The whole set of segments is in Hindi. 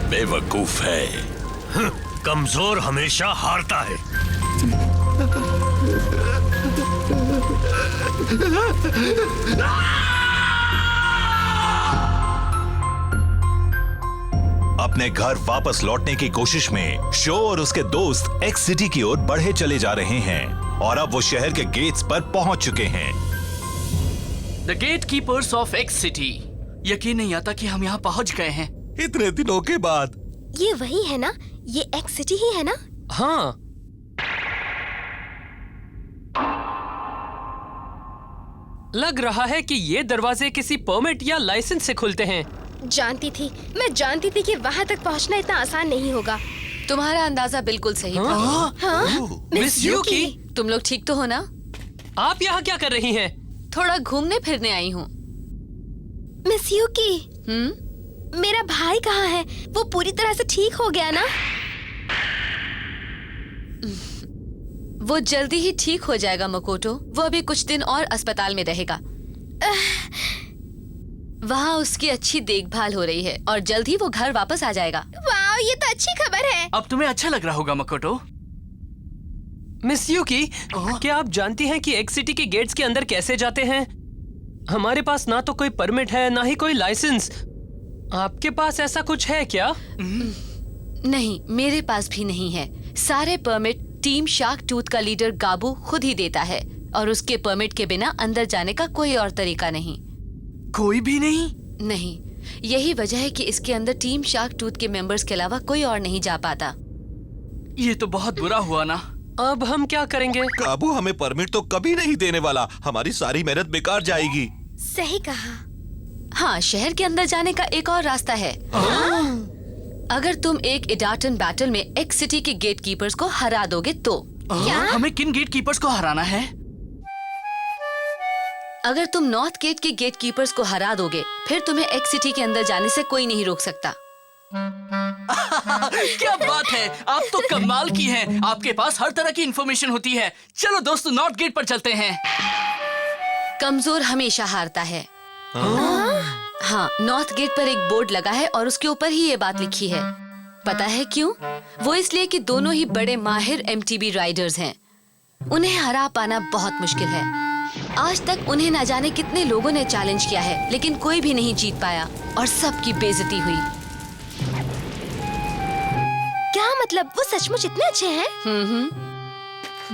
बेवकूफ है। कमजोर हमेशा हारता है। अपने घर वापस लौटने की कोशिश में शो और उसके दोस्त एक्स सिटी की ओर बढ़े चले जा रहे हैं और अब वो शहर के गेट्स पर पहुंच चुके हैं। The gatekeepers of X city. यकीन नहीं आता कि हम यहाँ पहुँच गए हैं इतने दिनों के बाद। ये वही है ना? ये एक्स सिटी ही है ना? हाँ। लग रहा है कि ये दरवाजे किसी परमिट या लाइसेंस से खुलते हैं। मैं जानती थी कि वहाँ तक पहुँचना इतना आसान नहीं होगा। तुम्हारा अंदाजा बिल्कुल सही था। हाँ? मिस यूकी, तुम लोग ठीक तो हो ना? आप यहाँ क्या कर रही हैं? थोड़ा घूमने फिरने आई हूँ। मिस यूकी, मेरा भाई कहाँ है? वो पूरी तरह से ठीक हो गया ना? वो जल्दी ही ठीक हो जाएगा मकोटो। वो अभी कुछ दिन और अस्पताल में रहेगा। वहाँ उसकी अच्छी देखभाल हो रही है और जल्द ही वो घर वापस आ जाएगा। वाह, ये तो अच्छी खबर है। अब तुम्हें अच्छा लग रहा होगा मकोटो। मिस यूकी, क्या आप जानती हैं कि एक्स सिटी के गेट्स के अंदर कैसे जाते हैं? हमारे पास ना तो कोई परमिट है ना ही कोई लाइसेंस। आपके पास ऐसा कुछ है क्या? नहीं, मेरे पास भी नहीं है। सारे परमिट टीम शार्क टूथ का लीडर गाबू खुद ही देता है और उसके परमिट के बिना अंदर जाने का कोई और तरीका नहीं। कोई भी नहीं? नहीं, यही वजह है कि इसके अंदर टीम शार्क टूथ के मेंबर्स के अलावा कोई और नहीं जा पाता। ये तो बहुत बुरा हुआ ना। अब हम क्या करेंगे? काबू हमें परमिट तो कभी नहीं देने वाला। हमारी सारी मेहनत बेकार जाएगी। सही कहा। हाँ, शहर के अंदर जाने का एक और रास्ता है। अगर तुम एक इडाटन बैटल में एक्स सिटी के गेट कीपर्स को हरा दोगे तो। क्या? हमें किन गेट कीपर्स को हराना है? अगर तुम नॉर्थ गेट के गेट कीपर्स को हरा दोगे, फिर तुम्हें एक्स सिटी के अंदर जाने से कोई नहीं रोक सकता। क्या बात है, आप तो कमाल की हैं। आपके पास हर तरह की इंफॉर्मेशन होती है। चलो दोस्तों, नॉर्थ गेट पर चलते हैं। कमजोर हमेशा हारता है। हाँ, नॉर्थ गेट पर एक बोर्ड लगा है और उसके ऊपर ही ये बात लिखी है। पता है क्यों? वो इसलिए कि दोनों ही बड़े माहिर एमटीबी राइडर्स हैं। उन्हें हरा पाना बहुत मुश्किल है। आज तक उन्हें न जाने कितने लोगों ने चैलेंज किया है, लेकिन कोई भी नहीं जीत पाया और सबकी बेइज्जती हुई। क्या मतलब? वो सचमुच इतने अच्छे हैं?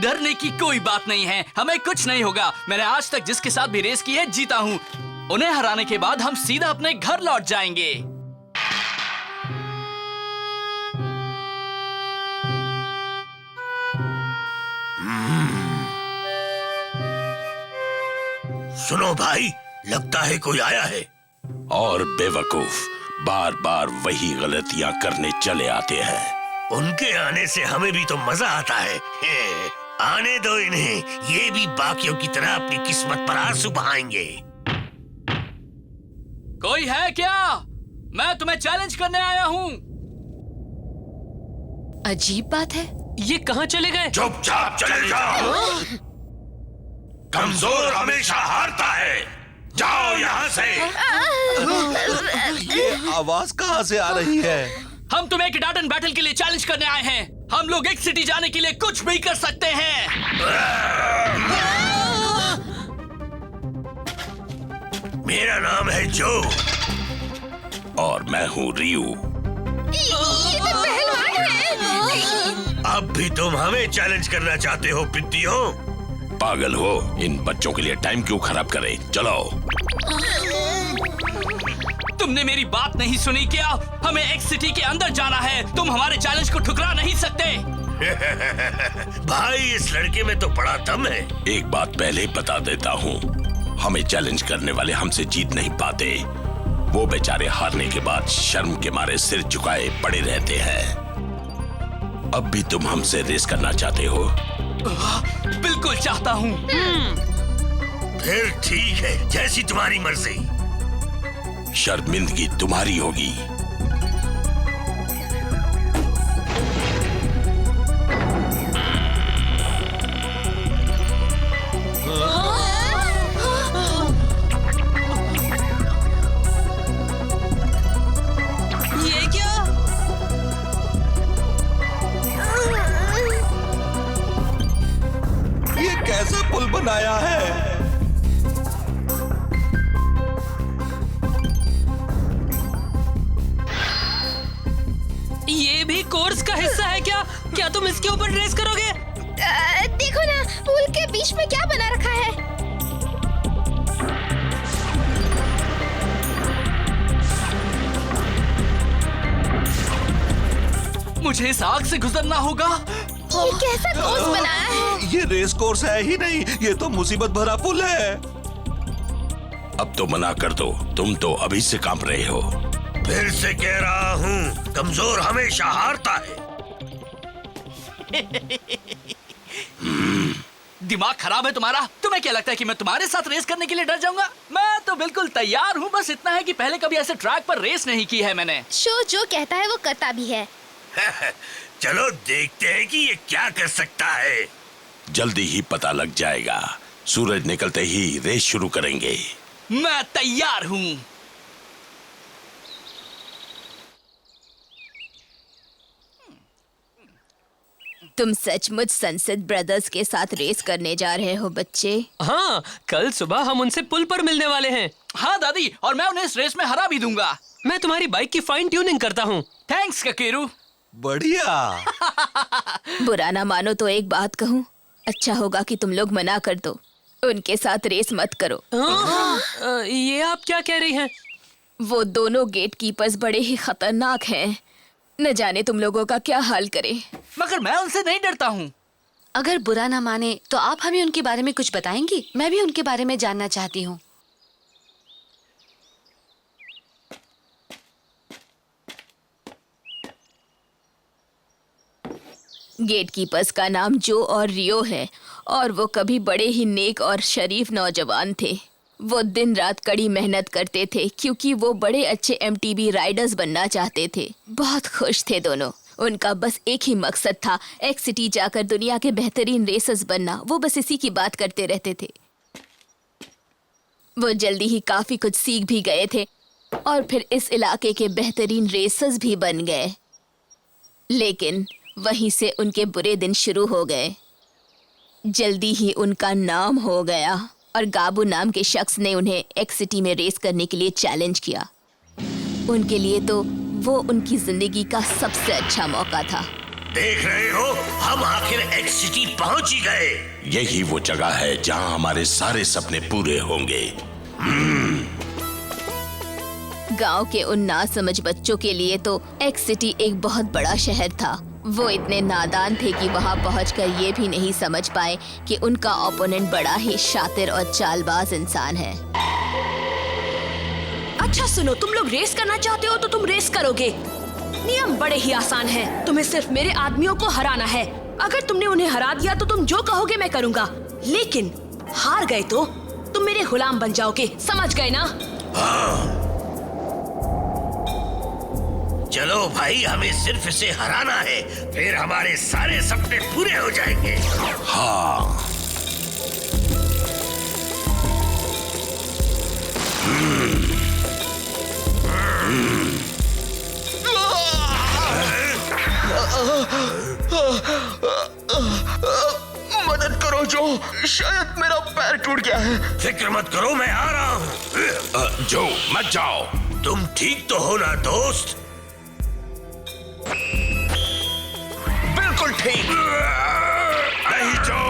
डरने की कोई बात नहीं है। हमें कुछ नहीं होगा। मैंने आज तक जिसके साथ भी रेस की है जीता हूँ। उन्हें हराने के बाद हम सीधा अपने घर लौट जाएंगे। सुनो भाई, लगता है कोई आया है। और बेवकूफ बार बार वही गलतियां करने चले आते हैं। उनके आने से हमें भी तो मजा आता है। आने दो इन्हें, ये भी बाकियों की तरह अपनी किस्मत पर आंसू बहाएंगे। कोई है क्या? मैं तुम्हें चैलेंज करने आया हूँ। अजीब बात है। ये कहाँ चले गए? चुपचाप चले जाओ। कमजोर हमेशा हारता है। जाओ यहाँ से। ये आवाज कहाँ से आ रही है? हम तुम्हें एक डाटन बैटल के लिए चैलेंज करने आए हैं। हम लोग एक सिटी जाने के लिए कुछ भी कर सकते हैं। मेरा नाम है जो और मैं हूँ रियू। ये तो पहलवान है। अब भी तुम हमें चैलेंज करना चाहते हो पिद्दियों? पागल हो? इन बच्चों के लिए टाइम क्यों खराब करे? चलो। तुमने मेरी बात नहीं सुनी क्या? हमें एक्स सिटी के अंदर जाना है। तुम हमारे चैलेंज को ठुकरा नहीं सकते। भाई, इस लड़के में तो बड़ा दम है। एक बात पहले ही बता देता हूँ, हमें चैलेंज करने वाले हमसे जीत नहीं पाते। वो बेचारे हारने के बाद शर्म के मारे सिर झुकाए पड़े रहते हैं। अब भी तुम हमसे रेस करना चाहते हो? बिल्कुल चाहता हूँ। फिर ठीक है, जैसी तुम्हारी मर्जी। शर्मिंदगी तुम्हारी होगी। ये भी कोर्स का हिस्सा है क्या? क्या तुम इसके ऊपर रेस करोगे? देखो ना, पुल के बीच में क्या बना रखा है। मुझे इस आग से गुजरना होगा। ये कैसा कोर्स बनाया है? ये रेस कोर्स है ही नहीं, ये तो मुसीबत भरा पुल है। अब तो मना कर दो, तुम तो अभी से कांप रहे हो। फिर से कह रहा हूँ, कमजोर हमेशा हारता है। दिमाग खराब है तुम्हारा? तुम्हें क्या लगता है कि मैं तुम्हारे साथ रेस करने के लिए डर जाऊंगा? मैं तो बिल्कुल तैयार हूँ, बस इतना है कि पहले कभी ऐसे ट्रैक पर रेस नहीं की है मैंने। शो जो कहता है वो करता भी है। चलो देखते हैं कि ये क्या कर सकता है। जल्दी ही पता लग जाएगा। सूरज निकलते ही रेस शुरू करेंगे। मैं तैयार हूँ। तुम सचमुच सनसेट ब्रदर्स के साथ रेस करने जा रहे हो बच्चे? हाँ, कल सुबह हम उनसे पुल पर मिलने वाले हैं। हाँ दादी, और मैं उन्हें इस रेस में हरा भी दूंगा। मैं तुम्हारी बाइक की फाइन ट्यूनिंग करता हूँ। थैंक्स ककेरू। बढ़िया। बुरा ना मानो तो एक बात कहूँ, अच्छा होगा कि तुम लोग मना कर दो, उनके साथ रेस मत करो। ये आप क्या कह रही हैं? वो दोनों गेट कीपर्स बड़े ही खतरनाक हैं। न जाने तुम लोगों का क्या हाल करे। मगर मैं उनसे नहीं डरता हूँ। अगर बुरा ना माने तो आप हमें उनके बारे में कुछ बताएंगी? मैं भी उनके बारे में जानना चाहती हूँ। गेट कीपर्स का नाम जो और रियो है और वो कभी बड़े ही नेक और शरीफ नौजवान थे। वो दिन रात कड़ी मेहनत करते थे क्योंकि वो बड़े अच्छे एमटीबी राइडर्स बनना चाहते थे। बहुत खुश थे दोनों। उनका बस एक ही मकसद था, एक्स सिटी जाकर दुनिया के बेहतरीन रेसर्स बनना। वो बस इसी की बात करते रहते थे। वो जल्दी ही काफी कुछ सीख भी गए थे और फिर इस इलाके के बेहतरीन रेसर्स भी बन गए। लेकिन वहीं से उनके बुरे दिन शुरू हो गए। जल्दी ही उनका नाम हो गया और गाबू नाम के शख्स ने उन्हें एक्स सिटी में रेस करने के लिए चैलेंज किया। उनके लिए तो वो उनकी जिंदगी का सबसे अच्छा मौका था। देख रहे हो, हम आखिर एक्स सिटी पहुंच ही गए। यही वो जगह है जहां हमारे सारे सपने पूरे होंगे। गांव के उन नासमझ बच्चों के लिए तो एक्स सिटी एक बहुत बड़ा शहर था। वो इतने नादान थे कि वहां पहुंचकर ये भी नहीं समझ पाए कि उनका ओपोनेंट बड़ा ही शातिर और चालबाज इंसान है। अच्छा सुनो, तुम लोग रेस करना चाहते हो तो तुम रेस करोगे। नियम बड़े ही आसान हैं। तुम्हें सिर्फ मेरे आदमियों को हराना है। अगर तुमने उन्हें हरा दिया तो तुम जो कहोगे मैं करूंगा, लेकिन हार गए तो तुम मेरे गुलाम बन जाओगे। समझ गए ना? हाँ। चलो भाई, हमें सिर्फ इसे हराना है, फिर हमारे सारे सपने पूरे हो जाएंगे। हाँ। मदद करो जो, शायद मेरा पैर टूट गया है। फिक्र मत करो, मैं आ रहा हूँ। जो मत जाओ। तुम ठीक तो हो ना दोस्त? बिल्कुल ठीक। नहीं जो,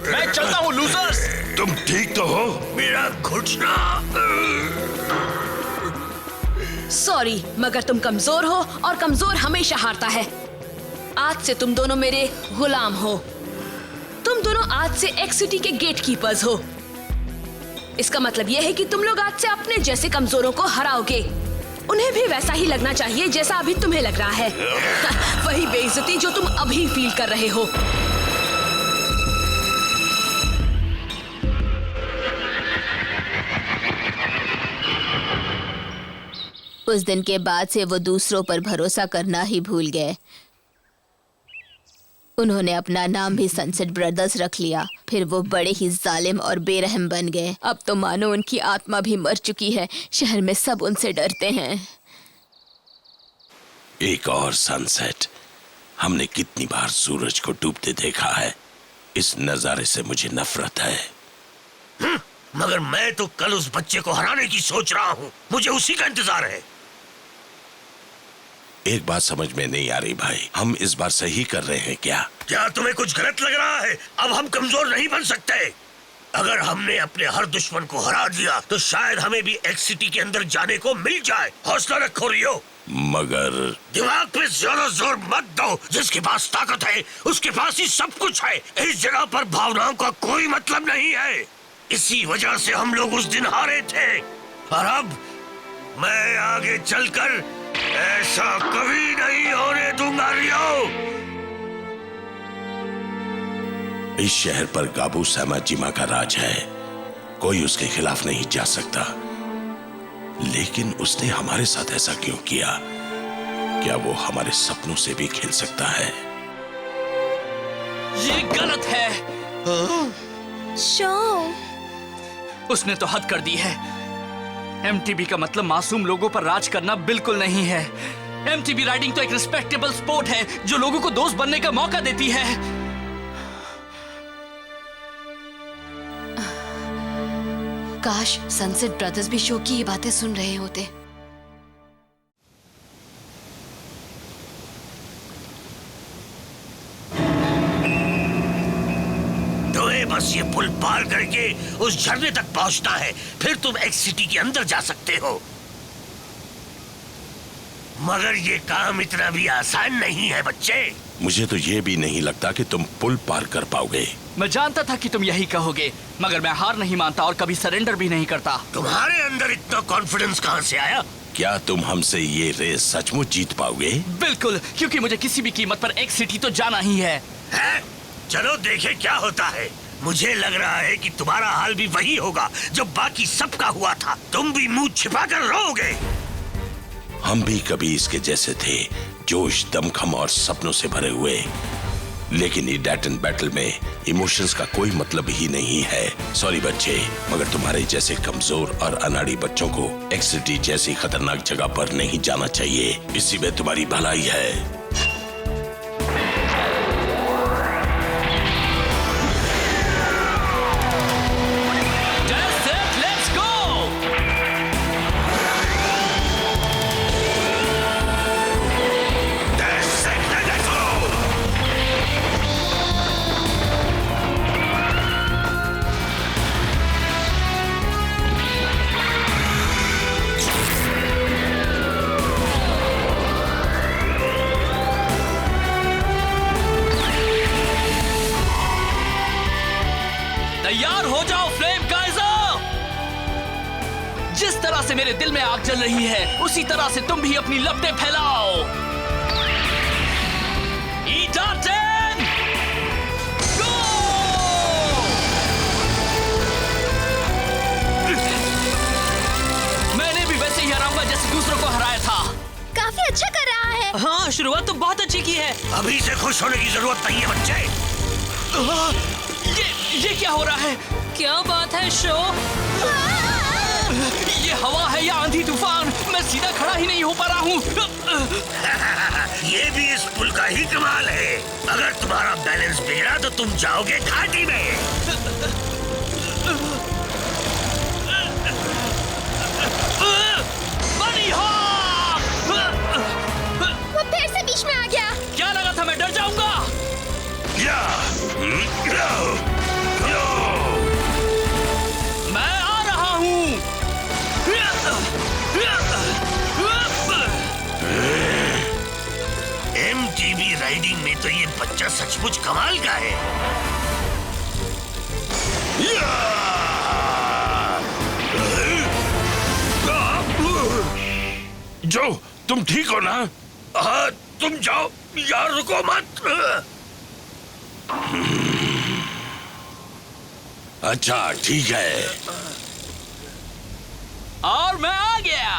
मैं चलता हूँ लूजर्स। तुम ठीक तो हो? मेरा घुटना। सॉरी, मगर तुम कमजोर हो और कमजोर हमेशा हारता है। आज से तुम दोनों मेरे गुलाम हो। तुम दोनों आज से एक्स सिटी के गेट कीपर्स हो। इसका मतलब यह है कि तुम लोग आज से अपने जैसे कमजोरों को हराओगे। उन्हें भी वैसा ही लगना चाहिए जैसा अभी तुम्हें लग रहा है। वही बेइज्जती जो तुम अभी फील कर रहे हो। उस दिन के बाद से वो दूसरों पर भरोसा करना ही भूल गए। उन्होंने अपना नाम भी सनसेट ब्रदर्स रख लिया। फिर वो बड़े ही जालिम और बेरहम बन गए। अब तो मानो उनकी आत्मा भी मर चुकी है। शहर में सब उनसे डरते हैं। एक और सनसेट। हमने कितनी बार सूरज को डूबते देखा है। इस नजारे से मुझे नफरत है। मगर मैं तो कल उस बच्चे को हराने की सोच रहा हूँ। मुझे उसी का इंतजार है। एक बात समझ में नहीं आ रही भाई, हम इस बार सही कर रहे हैं क्या? क्या तुम्हें कुछ गलत लग रहा है? अब हम कमजोर नहीं बन सकते। अगर हमने अपने हर दुश्मन को हरा दिया तो शायद हमें भी एक्स सिटी के अंदर जाने को मिल जाए। हौसला रखो रियो। मगर दिमाग पे ज्यादा जोर मत दो। जिसके पास ताकत है उसके पास ही सब कुछ है। इस जगह पर भावनाओं का कोई मतलब नहीं है। इसी वजह से हम लोग उस दिन हारे थे। और अब मैं आगे चलकर ऐसा कभी नहीं होने दूंगा रियो। इस शहर पर गाबू सामाजिमा का राज है, कोई उसके खिलाफ नहीं जा सकता। लेकिन उसने हमारे साथ ऐसा क्यों किया? क्या वो हमारे सपनों से भी खेल सकता है? ये गलत है। शो, उसने तो हद कर दी है। एमटीबी का मतलब मासूम लोगों पर राज करना बिल्कुल नहीं है। एमटीबी राइडिंग तो एक रिस्पेक्टेबल स्पोर्ट है जो लोगों को दोस्त बनने का मौका देती है। काश सनसेट ब्रदर्स भी शो की ये बातें सुन रहे होते। तुम्हें बस ये पुल पार करके उस झरने तक पहुंचना है, फिर तुम एक्स सिटी के अंदर जा सकते हो। मगर ये काम इतना भी आसान नहीं है बच्चे। मुझे तो ये भी नहीं लगता कि तुम पुल पार कर पाओगे। मैं जानता था कि तुम यही कहोगे, मगर मैं हार नहीं मानता और कभी सरेंडर भी नहीं करता। तुम्हारे अंदर इतना कॉन्फिडेंस कहां से आया? क्या तुम हमसे ये रेस सचमुच जीत पाओगे? बिल्कुल, क्योंकि मुझे किसी भी कीमत पर एक्स सिटी तो जाना ही है। चलो देखे क्या होता है। मुझे लग रहा है कि तुम्हारा हाल भी वही होगा जो बाकी सबका हुआ था। तुम भी मुंह छिपाकर रोओगे। हम भी कभी इसके जैसे थे, जोश, दमखम और सपनों से भरे हुए। लेकिन ईडैटन बैटल में इमोशंस का कोई मतलब ही नहीं है। सॉरी बच्चे, मगर तुम्हारे जैसे कमजोर और अनाड़ी बच्चों को एक्स सिटी जैसी खतरनाक जगह पर नहीं जाना चाहिए। इसी में तुम्हारी भलाई है। तैयार हो जाओ फ्लेम काइजर। जिस तरह से मेरे दिल में आग जल रही है उसी तरह से तुम भी अपनी लपटें फैलाओ। ईडाटन गो! मैंने भी वैसे ही हराऊंगा जैसे दूसरों को हराया था। काफी अच्छा कर रहा है। हाँ, शुरुआत तो बहुत अच्छी की है। अभी से खुश होने की जरूरत नहीं है बच्चे। ये क्या हो रहा है? क्या बात है शो? ये हवा है या आंधी तूफान? मैं सीधा खड़ा ही नहीं हो पा रहा हूँ। ये भी इस पुल का ही कमाल है। अगर तुम्हारा बैलेंस बिगड़ा तो तुम जाओगे घाटी में। बनी हो! वो फिर से बीच में आ गया। क्या लगा था मैं डर जाऊंगा? मैं आ रहा हूँ। एमटीबी राइडिंग में तो ये बच्चा सचमुच कमाल का है। जो, तुम ठीक हो ना? हाँ, तुम जाओ यार, रुको मत। अच्छा ठीक है। और मैं आ गया।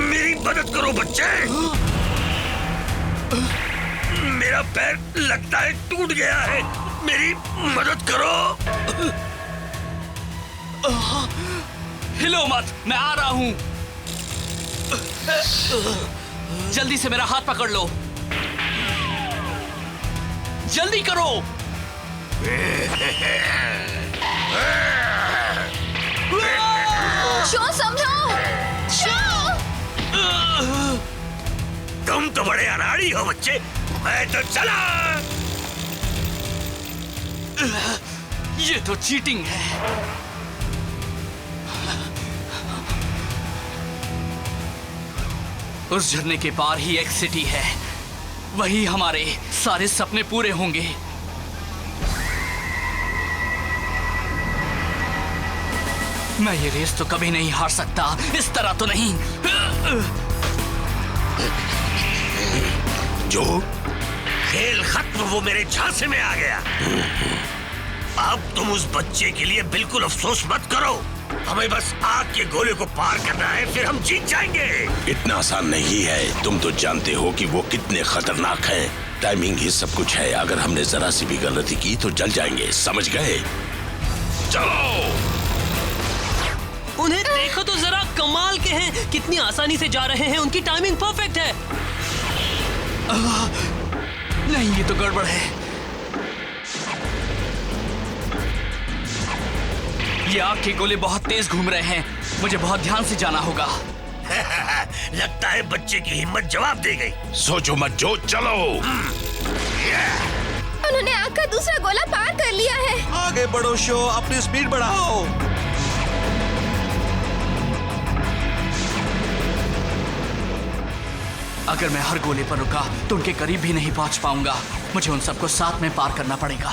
मेरी मदद करो बच्चे। मेरा पैर लगता है टूट गया है। मेरी मदद करो। हिलो मत, मैं आ रहा हूँ। जल्दी से मेरा हाथ पकड़ लो। जल्दी करो। शो समझो, शो। तुम तो बड़े अनाड़ी हो बच्चे, मैं तो चला। ये तो चीटिंग है। उस झरने के पार ही एक सिटी है, वही हमारे सारे सपने पूरे होंगे। मैं ये रेस तो कभी नहीं हार सकता, इस तरह तो नहीं। जो खेल खत्म, वो मेरे झांसे में आ गया। अब तुम उस बच्चे के लिए बिल्कुल अफसोस मत करो। हमें बस आग के गोले को पार करना है, फिर हम जीत जाएंगे। इतना आसान नहीं है। तुम तो जानते हो कि वो कितने खतरनाक हैं। टाइमिंग ही सब कुछ है। अगर हमने जरा सी भी गलती की तो जल जाएंगे, समझ गए? चलो। उन्हें देखो तो जरा, कमाल के हैं, कितनी आसानी से जा रहे हैं। उनकी टाइमिंग परफेक्ट है। नहीं, ये तो गड़बड़ है। ये आग के गोले बहुत तेज घूम रहे हैं, मुझे बहुत ध्यान से जाना होगा। लगता है बच्चे की हिम्मत जवाब दे गई। सोचो मत जो, चलो। उन्होंने आग का दूसरा गोला पार कर लिया है। आगे बढ़ो शो, अपनी स्पीड बढ़ाओ। अगर मैं हर गोले पर रुका तो उनके करीब भी नहीं पहुंच पाऊंगा। मुझे उन सबको साथ में पार करना पड़ेगा।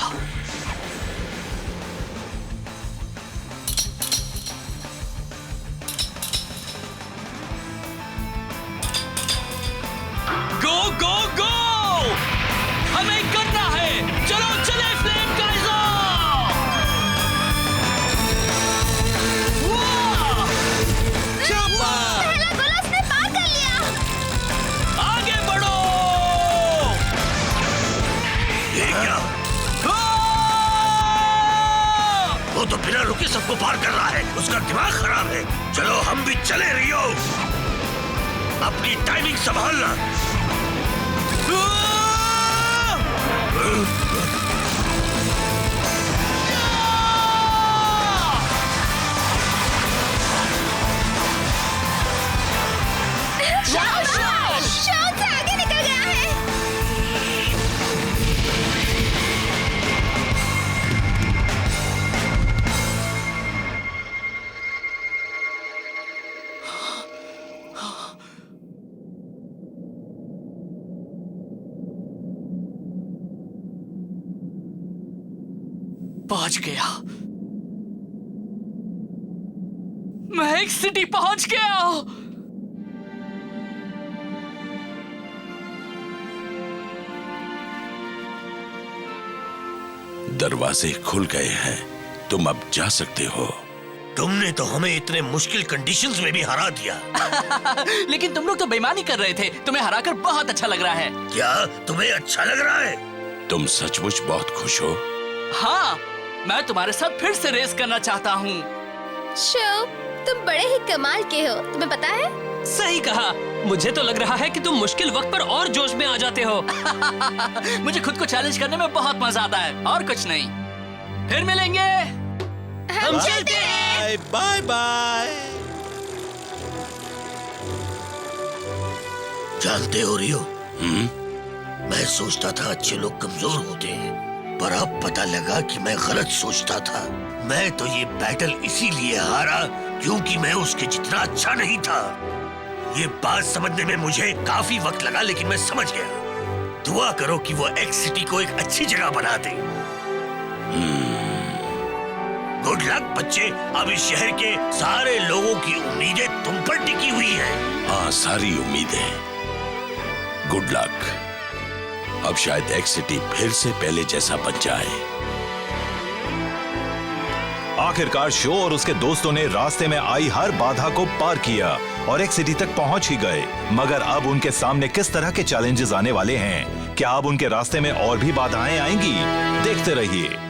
गो गो गो, हमें करना है। चलो चले फ्लेम काइजर। पहला गोला उसने पार कर लिया। आगे बढ़ो। ये क्या? वो तो बिना रुके सबको पार कर रहा है। उसका दिमाग खराब है। चलो हम भी चले रियो। अपनी टाइमिंग संभालना। शॉट से आगे निकल गया है। पहुंच गया। मैं एक सिटी पहुंच गया। दरवाजे खुल गए हैं, तुम अब जा सकते हो। तुमने तो हमें इतने मुश्किल कंडीशंस में भी हरा दिया। लेकिन तुम लोग तो बेईमानी कर रहे थे। तुम्हें हराकर बहुत अच्छा लग रहा है। क्या तुम्हें अच्छा लग रहा है? तुम सचमुच बहुत खुश हो? हाँ, मैं तुम्हारे साथ फिर से रेस करना चाहता हूँ। शो, तुम बड़े ही कमाल के हो, तुम्हें पता है? सही कहा। मुझे तो लग रहा है कि तुम मुश्किल वक्त पर और जोश में आ जाते हो। मुझे खुद को चैलेंज करने में बहुत मजा आता है, और कुछ नहीं। फिर मिलेंगे। हम चलते हैं। Bye bye. जानते हो रियो, मैं सोचता था अच्छे लोग कमजोर होते हैं, पर अब पता लगा कि मैं गलत सोचता था। मैं तो ये बैटल इसीलिए हारा क्योंकि मैं उसके जितना अच्छा नहीं था। ये बात समझने में मुझे काफी वक्त लगा, लेकिन मैं समझ गया। दुआ करो कि वो एक्स सिटी को एक अच्छी जगह बना दे। गुड लक बच्चे। अब इस शहर के सारे लोगों की उम्मीदें तुम पर टिकी हुई हैं। हाँ, सारी उम्मीदें। Good luck. अब शायद एक्स सिटी फिर से पहले जैसा बन जाए। आखिरकार शो और उसके दोस्तों ने रास्ते में आई हर बाधा को पार किया और एक्स सिटी तक पहुंच ही गए। मगर अब उनके सामने किस तरह के चैलेंजेस आने वाले हैं? क्या अब उनके रास्ते में और भी बाधाएं आएंगी? देखते रहिए।